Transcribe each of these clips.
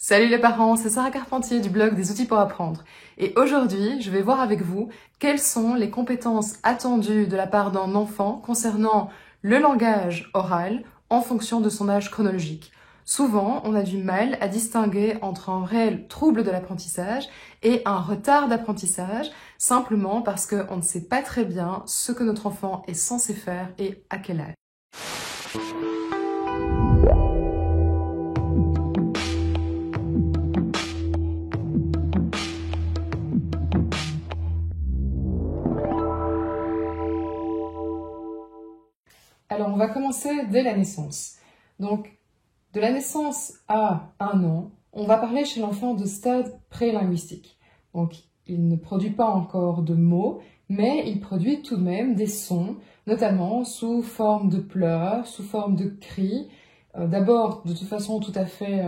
Salut les parents, c'est Sarah Carpentier du blog des outils pour apprendre. Et aujourd'hui, je vais voir avec vous quelles sont les compétences attendues de la part d'un enfant concernant le langage oral en fonction de son âge chronologique. Souvent, on a du mal à distinguer entre un réel trouble de l'apprentissage et un retard d'apprentissage, simplement parce qu'on ne sait pas très bien ce que notre enfant est censé faire et à quel âge. Alors, on va commencer dès la naissance. Donc, de la naissance à 1 an, on va parler chez l'enfant de stade prélinguistique. Donc, il ne produit pas encore de mots, mais il produit tout de même des sons, notamment sous forme de pleurs, sous forme de cris. D'abord, de toute façon, tout à fait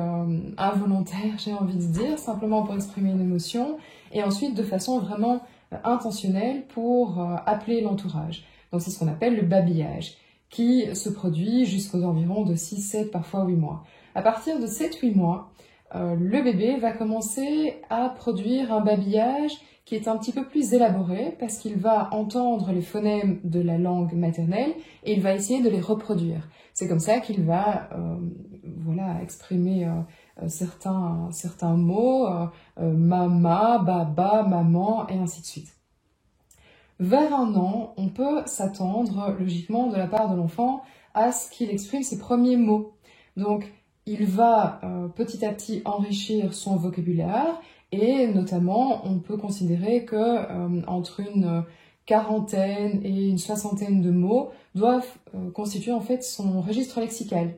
involontaire, j'ai envie de dire, simplement pour exprimer une émotion, et ensuite de façon vraiment intentionnelle pour appeler l'entourage. Donc, c'est ce qu'on appelle le babillage, qui se produit jusqu'aux environs de 6, 7, parfois 8 mois. À partir de 7-8 mois, le bébé va commencer à produire un babillage qui est un petit peu plus élaboré parce qu'il va entendre les phonèmes de la langue maternelle et il va essayer de les reproduire. C'est comme ça qu'il va exprimer certains mots, mama, baba, maman, et ainsi de suite. Vers 1 an, on peut s'attendre logiquement de la part de l'enfant à ce qu'il exprime ses premiers mots. Donc, il va petit à petit enrichir son vocabulaire et notamment, on peut considérer que entre une quarantaine et une soixantaine de mots doivent constituer en fait son registre lexical.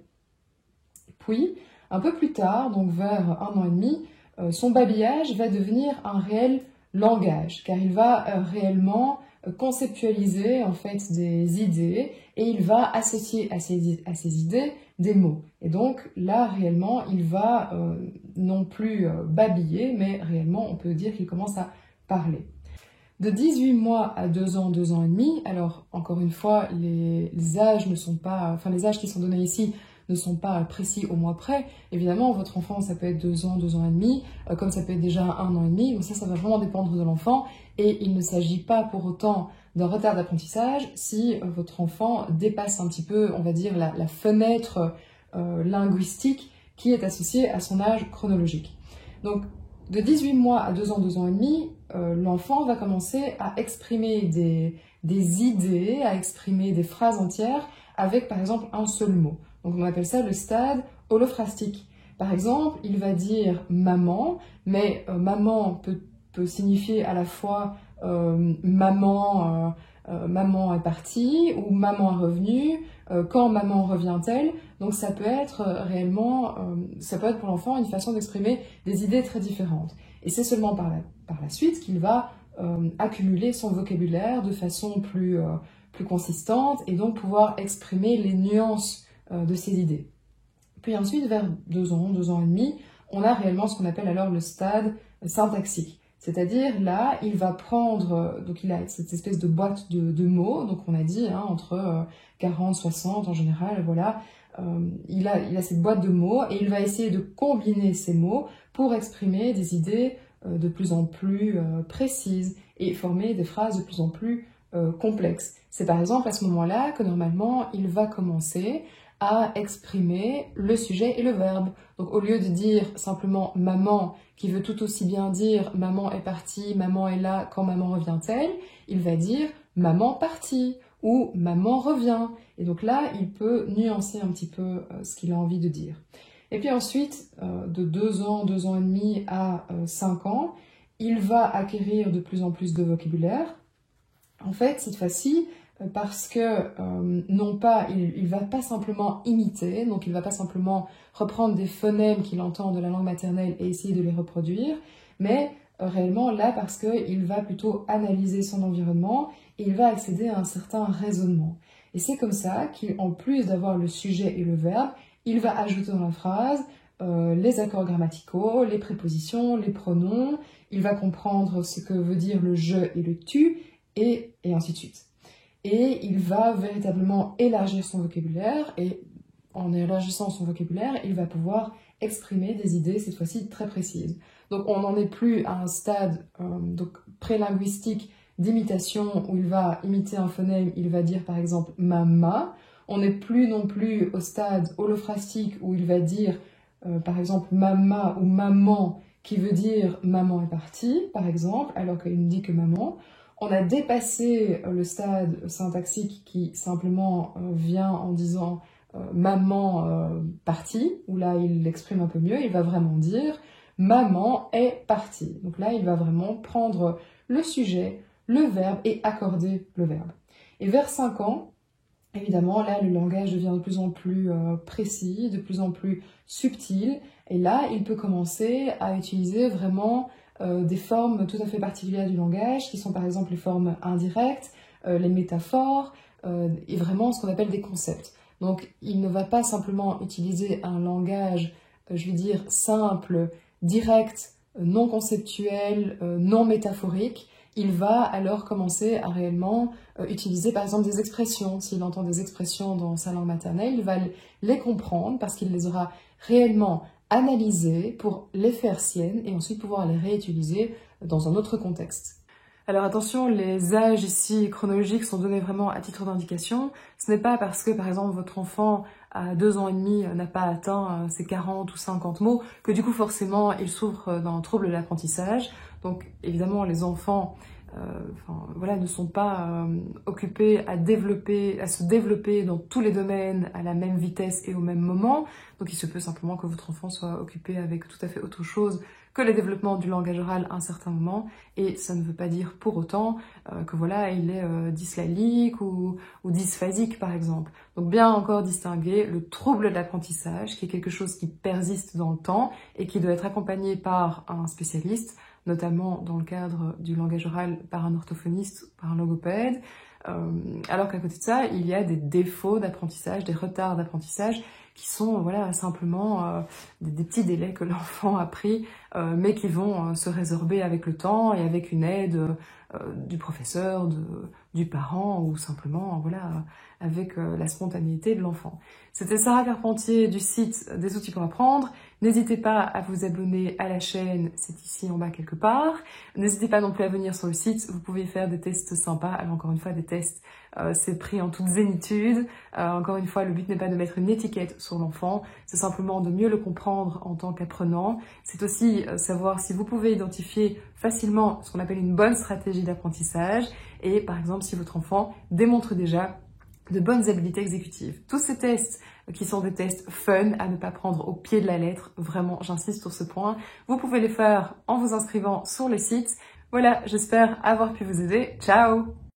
Puis, un peu plus tard, donc vers 1 an et demi, son babillage va devenir un réel langage, car il va réellement conceptualiser en fait des idées et il va associer à ces idées des mots. Et donc là réellement il va non plus babiller, mais réellement on peut dire qu'il commence à parler. De 18 mois à 2 ans, 2 ans et demi, alors encore une fois les âges ne sont pas, les âges qui sont donnés ici ne sont pas précis au mois près. Évidemment, votre enfant, ça peut être 2 ans, 2 ans et demi, comme ça peut être déjà 1 an et demi, donc ça va vraiment dépendre de l'enfant, et il ne s'agit pas pour autant d'un retard d'apprentissage si votre enfant dépasse un petit peu, on va dire, la fenêtre linguistique qui est associée à son âge chronologique. Donc, de 18 mois à 2 ans, 2 ans et demi, l'enfant va commencer à exprimer des idées, à exprimer des phrases entières avec, par exemple, un seul mot. Donc on appelle ça le stade holophrastique. Par exemple, il va dire maman, mais maman peut signifier à la fois maman est partie ou maman est revenue, quand maman revient-elle. Donc ça peut être réellement, ça peut être pour l'enfant une façon d'exprimer des idées très différentes. Et c'est seulement par la suite qu'il va accumuler son vocabulaire de façon plus consistante et donc pouvoir exprimer les nuances de ses idées. Puis ensuite, vers 2 ans, 2 ans et demi, on a réellement ce qu'on appelle alors le stade syntaxique. C'est-à-dire, là, il va prendre, donc il a cette espèce de boîte de mots, donc on a dit, entre 40, 60 en général, voilà, il a cette boîte de mots et il va essayer de combiner ces mots pour exprimer des idées de plus en plus précises et former des phrases de plus en plus complexes. C'est par exemple à ce moment-là que normalement, il va commencer à exprimer le sujet et le verbe. Donc au lieu de dire simplement maman, qui veut tout aussi bien dire maman est partie, maman est là, quand maman revient-elle, il va dire maman partie ou maman revient. Et donc là, il peut nuancer un petit peu ce qu'il a envie de dire. Et puis ensuite, de 2 ans, 2 ans et demi à 5 ans, il va acquérir de plus en plus de vocabulaire. En fait, cette fois-ci, parce que non pas, il va pas simplement imiter, donc il va pas simplement reprendre des phonèmes qu'il entend de la langue maternelle et essayer de les reproduire, mais réellement là parce qu'il va plutôt analyser son environnement et il va accéder à un certain raisonnement. Et c'est comme ça qu'en plus d'avoir le sujet et le verbe, il va ajouter dans la phrase les accords grammaticaux, les prépositions, les pronoms, il va comprendre ce que veut dire le je et le tu, et ainsi de suite. Et il va véritablement élargir son vocabulaire et en élargissant son vocabulaire, il va pouvoir exprimer des idées, cette fois-ci très précises. Donc on n'en est plus à un stade donc prélinguistique d'imitation où il va imiter un phonème, il va dire par exemple mama. On n'est plus non plus au stade holophrastique où il va dire par exemple mama ou maman qui veut dire maman est partie par exemple alors qu'il ne dit que maman. On a dépassé le stade syntaxique qui simplement vient en disant maman partie, où là il l'exprime un peu mieux, il va vraiment dire maman est partie. Donc là il va vraiment prendre le sujet, le verbe et accorder le verbe. Et vers 5 ans, évidemment, là, le langage devient de plus en plus précis, de plus en plus subtil. Et là, il peut commencer à utiliser vraiment des formes tout à fait particulières du langage, qui sont par exemple les formes indirectes, les métaphores, et vraiment ce qu'on appelle des concepts. Donc, il ne va pas simplement utiliser un langage, je vais dire, simple, direct, non conceptuel, non métaphorique. Il va alors commencer à réellement utiliser par exemple des expressions. S'il entend des expressions dans sa langue maternelle, il va les comprendre parce qu'il les aura réellement analysées pour les faire siennes et ensuite pouvoir les réutiliser dans un autre contexte. Alors attention, les âges ici chronologiques sont donnés vraiment à titre d'indication. Ce n'est pas parce que par exemple votre enfant à 2 ans et demi n'a pas atteint ses 40 ou 50 mots que du coup forcément il souffre d'un trouble de l'apprentissage. Donc évidemment les enfants ne sont pas occupés à se développer dans tous les domaines à la même vitesse et au même moment. Donc il se peut simplement que votre enfant soit occupé avec tout à fait autre chose que le développement du langage oral à un certain moment. Et ça ne veut pas dire pour autant que voilà, il est dyslalique ou dysphasique par exemple. Donc bien encore distinguer le trouble de l'apprentissage qui est quelque chose qui persiste dans le temps et qui doit être accompagné par un spécialiste, notamment dans le cadre du langage oral par un orthophoniste, par un logopède, alors qu'à côté de ça, il y a des défauts d'apprentissage, des retards d'apprentissage qui sont voilà, simplement des petits délais que l'enfant a pris, mais qui vont se résorber avec le temps et avec une aide du professeur, du parent ou simplement voilà, avec la spontanéité de l'enfant. C'était Sarah Carpentier du site des outils pour apprendre. N'hésitez pas à vous abonner à la chaîne, c'est ici en bas quelque part. N'hésitez pas non plus à venir sur le site, vous pouvez faire des tests sympas. Alors encore une fois, des tests, c'est pris en toute zénitude. Encore une fois, le but n'est pas de mettre une étiquette sur l'enfant, c'est simplement de mieux le comprendre en tant qu'apprenant. C'est aussi savoir si vous pouvez identifier facilement ce qu'on appelle une bonne stratégie d'apprentissage et par exemple si votre enfant démontre déjà de bonnes habiletés exécutives. Tous ces tests qui sont des tests fun à ne pas prendre au pied de la lettre, vraiment j'insiste sur ce point, vous pouvez les faire en vous inscrivant sur le site. Voilà, j'espère avoir pu vous aider. Ciao!